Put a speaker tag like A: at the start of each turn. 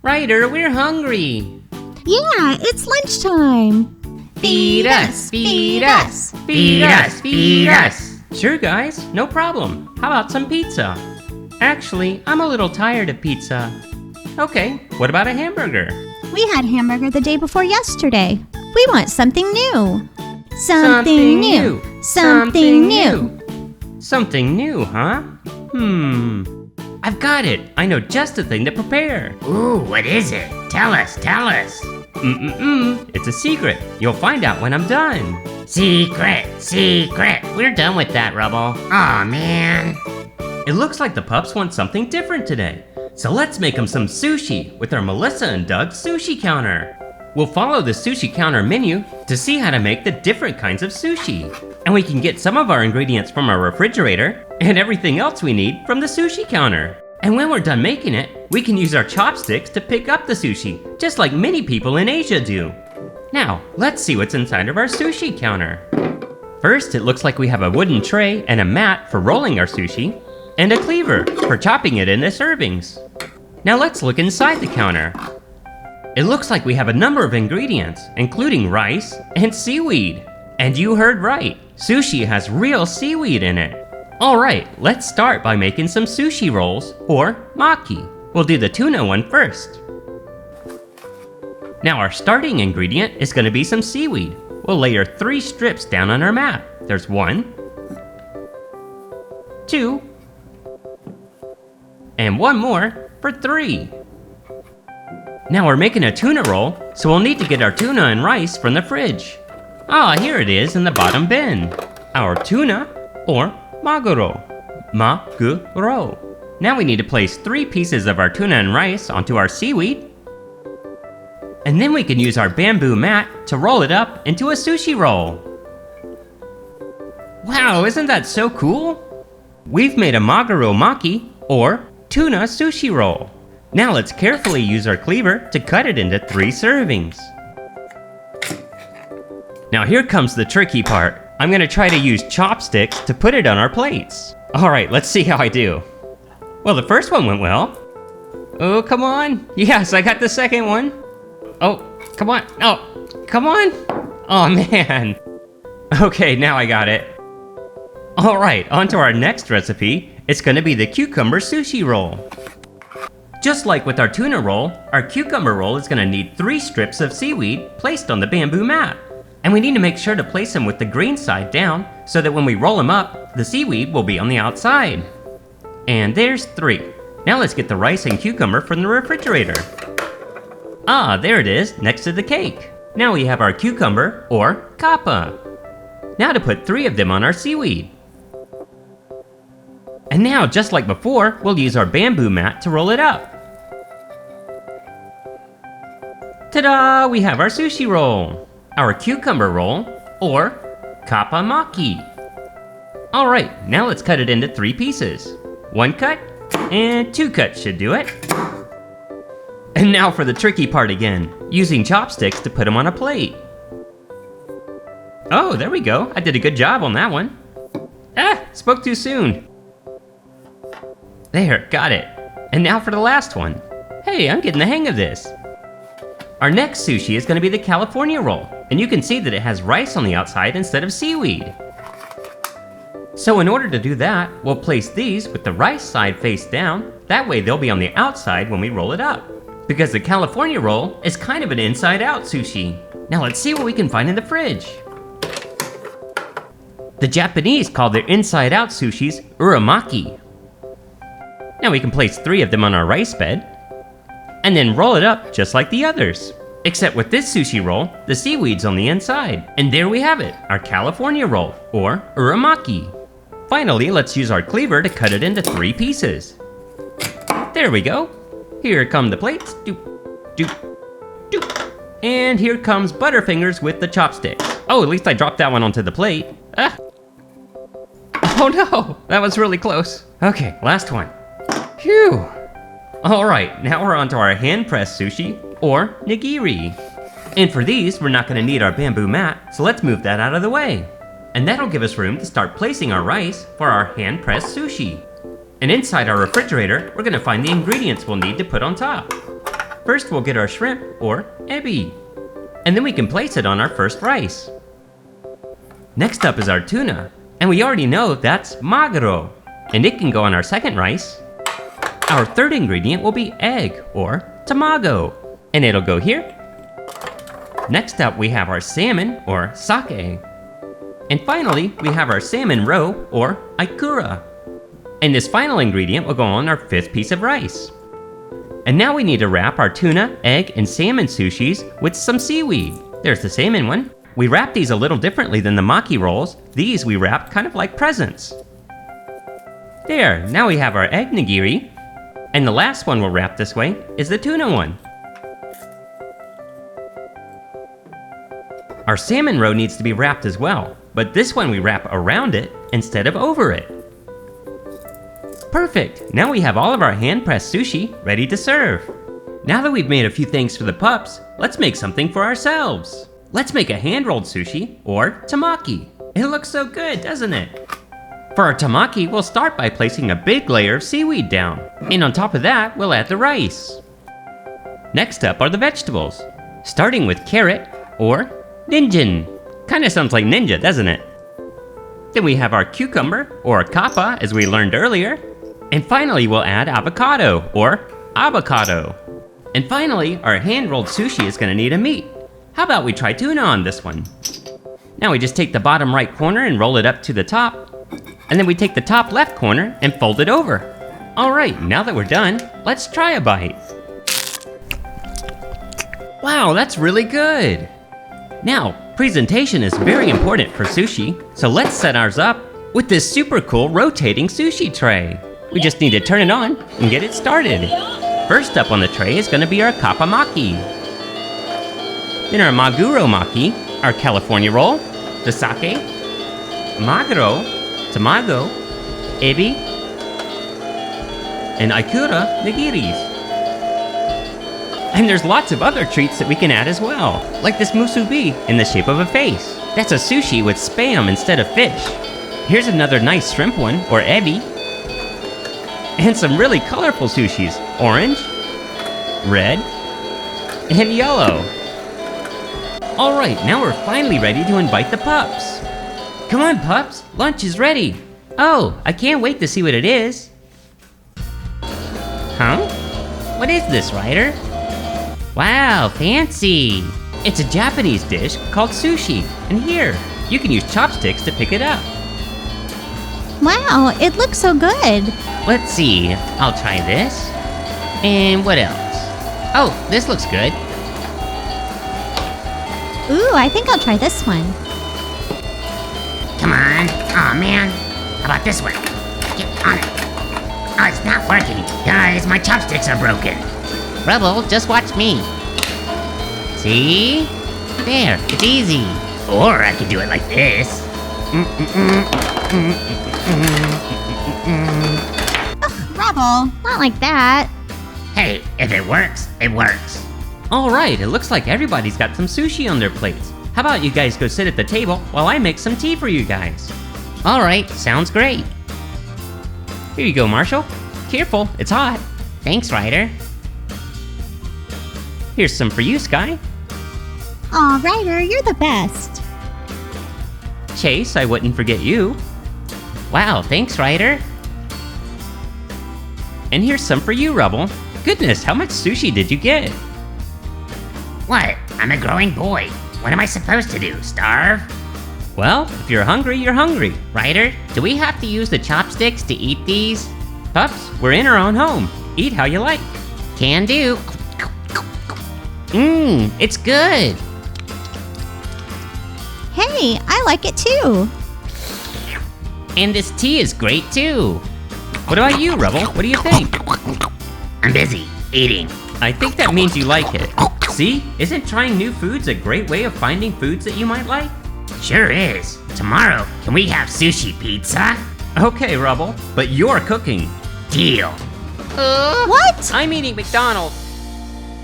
A: Ryder, we're hungry.
B: Yeah, it's lunchtime.
A: Feed us, feed us, feed us, feed us. Sure, guys, no problem. How about some pizza? Actually, I'm a little tired of pizza. Okay, what about a hamburger?
B: We had hamburger the day before yesterday. We want something new. Something new.
A: Something new, huh? I've got it. I know just the thing to prepare.
C: Ooh, what is it? Tell us.
A: It's a secret. You'll find out when I'm done.
C: Secret. We're done with that, Rubble. Aw, man.
A: It looks like the pups want something different today. So let's make them some sushi with our Melissa and Doug sushi counter. We'll follow the sushi counter menu to see how to make the different kinds of sushi. And we can get some of our ingredients from our refrigerator and everything else we need from the sushi counter. And when we're done making it, we can use our chopsticks to pick up the sushi, just like many people in Asia do. Now, let's see what's inside of our sushi counter. First, it looks like we have a wooden tray and a mat for rolling our sushi, and a cleaver for chopping it into servings. Now let's look inside the counter. It looks like we have a number of ingredients, including rice and seaweed. And you heard right, sushi has real seaweed in it. Alright, let's start by making some sushi rolls, or maki. We'll do the tuna one first. Now our starting ingredient is going to be some seaweed. We'll layer 3 strips down on our mat. There's 1, 2, and 1 more for 3. Now we're making a tuna roll, so we'll need to get our tuna and rice from the fridge. Here it is in the bottom bin. Our tuna, or maguro. Now we need to place 3 pieces of our tuna and rice onto our seaweed. And then we can use our bamboo mat to roll it up into a sushi roll. Wow, isn't that so cool? We've made a maguro maki, or tuna sushi roll. Now let's carefully use our cleaver to cut it into 3 servings. Now here comes the tricky part. I'm gonna try to use chopsticks to put it on our plates. Alright, let's see how I do. Well, the first one went well. Oh, come on. Yes, I got the second one. Oh, come on. Oh, come on. Oh, man. Okay, now I got it. Alright, on to our next recipe. It's gonna be the cucumber sushi roll. Just like with our tuna roll, our cucumber roll is gonna need 3 strips of seaweed placed on the bamboo mat. And we need to make sure to place them with the green side down so that when we roll them up, the seaweed will be on the outside. And there's 3. Now let's get the rice and cucumber from the refrigerator. There it is, next to the cake. Now we have our cucumber, or kappa. Now to put 3 of them on our seaweed. And now, just like before, we'll use our bamboo mat to roll it up. Ta-da! We have our sushi roll. Our cucumber roll, or kappa maki. Alright, now let's cut it into 3 pieces. 1 cut, and 2 cuts should do it. And now for the tricky part again, using chopsticks to put them on a plate. Oh, there we go. I did a good job on that one. Spoke too soon. There, got it. And now for the last one. Hey, I'm getting the hang of this. Our next sushi is going to be the California roll, and you can see that it has rice on the outside instead of seaweed. So in order to do that, we'll place these with the rice side face down, that way they'll be on the outside when we roll it up. Because the California roll is kind of an inside-out sushi. Now let's see what we can find in the fridge. The Japanese call their inside-out sushis uramaki. Now we can place 3 of them on our rice bed, and then roll it up just like the others. Except with this sushi roll, the seaweed's on the inside. And there we have it, our California roll, or uramaki. Finally, let's use our cleaver to cut it into 3 pieces. There we go. Here come the plates. Doop, doop, doop. And here comes Butterfingers with the chopsticks. Oh, at least I dropped that one onto the plate. Oh no, that was really close. Okay, last one. Phew. Alright, now we're on to our hand-pressed sushi, or nigiri. And for these, we're not gonna need our bamboo mat, so let's move that out of the way. And that'll give us room to start placing our rice for our hand-pressed sushi. And inside our refrigerator, we're gonna find the ingredients we'll need to put on top. First we'll get our shrimp, or ebi. And then we can place it on our first rice. Next up is our tuna, and we already know that's maguro, and it can go on our second rice. Our third ingredient will be egg, or tamago, and it'll go here. Next up we have our salmon, or sake. And finally, we have our salmon roe, or ikura. And this final ingredient will go on our fifth piece of rice. And now we need to wrap our tuna, egg, and salmon sushis with some seaweed. There's the salmon one. We wrap these a little differently than the maki rolls. These we wrap kind of like presents. There, now we have our egg nigiri. And the last one we'll wrap this way is the tuna one. Our salmon roe needs to be wrapped as well, but this one we wrap around it instead of over it. Perfect! Now we have all of our hand-pressed sushi ready to serve. Now that we've made a few things for the pups, let's make something for ourselves. Let's make a hand-rolled sushi, or tamaki. It looks so good, doesn't it? For our tamaki, we'll start by placing a big layer of seaweed down. And on top of that, we'll add the rice. Next up are the vegetables, starting with carrot, or ninjin. Kinda sounds like ninja, doesn't it? Then we have our cucumber, or kappa, as we learned earlier. And finally, we'll add avocado, or avocado. And finally, our hand-rolled sushi is gonna need a meat. How about we try tuna on this one? Now we just take the bottom right corner and roll it up to the top. And then we take the top left corner and fold it over. All right, now that we're done, let's try a bite. Wow, that's really good. Now, presentation is very important for sushi, so let's set ours up with this super cool rotating sushi tray. We just need to turn it on and get it started. First up on the tray is gonna be our kappa maki. Then our maguro maki, our California roll, the sake, maguro, tamago, ebi, and ikura nigiris. And there's lots of other treats that we can add as well, like this musubi in the shape of a face. That's a sushi with spam instead of fish. Here's another nice shrimp one, or ebi. And some really colorful sushis, orange, red, and yellow. All right, now we're finally ready to invite the pups. Come on, pups, lunch is ready. Oh, I can't wait to see what it is. Huh? What is this, Ryder? Wow, fancy! It's a Japanese dish called sushi, and here, you can use chopsticks to pick it up.
B: Wow, it looks so good.
C: Let's see, I'll try this. And what else? Oh, this looks good.
B: Ooh, I think I'll try this one.
C: Come on. Aw, man. How about this one? Get on it. Oh, it's not working. Guys, my chopsticks are broken. Rubble, just watch me. See? There, it's easy. Or I could do it like this.
B: Rubble, not like that.
C: Hey, if it works, it works.
A: All right, it looks like everybody's got some sushi on their plates. How about you guys go sit at the table while I make some tea for you guys?
C: All right, sounds great.
A: Here you go, Marshall. Careful, it's hot.
C: Thanks, Ryder.
A: Here's some for you, Sky.
B: Aw, Ryder, you're the best.
A: Chase, I wouldn't forget you.
C: Wow, thanks, Ryder.
A: And here's some for you, Rubble. Goodness, how much sushi did you get?
C: What? I'm a growing boy. What am I supposed to do, starve?
A: Well, if you're hungry, you're hungry.
C: Ryder, do we have to use the chopsticks to eat these?
A: Pups, we're in our own home. Eat how you like.
C: Can do. Mmm, it's good.
B: Hey, I like it too.
C: And this tea is great too.
A: What about you, Rubble? What do you think?
C: I'm busy eating.
A: I think that means you like it. See? Isn't trying new foods a great way of finding foods that you might like?
C: Sure is. Tomorrow, can we have sushi pizza?
A: Okay, Rubble, but you're cooking.
C: Deal.
B: What?
A: I'm eating McDonald's.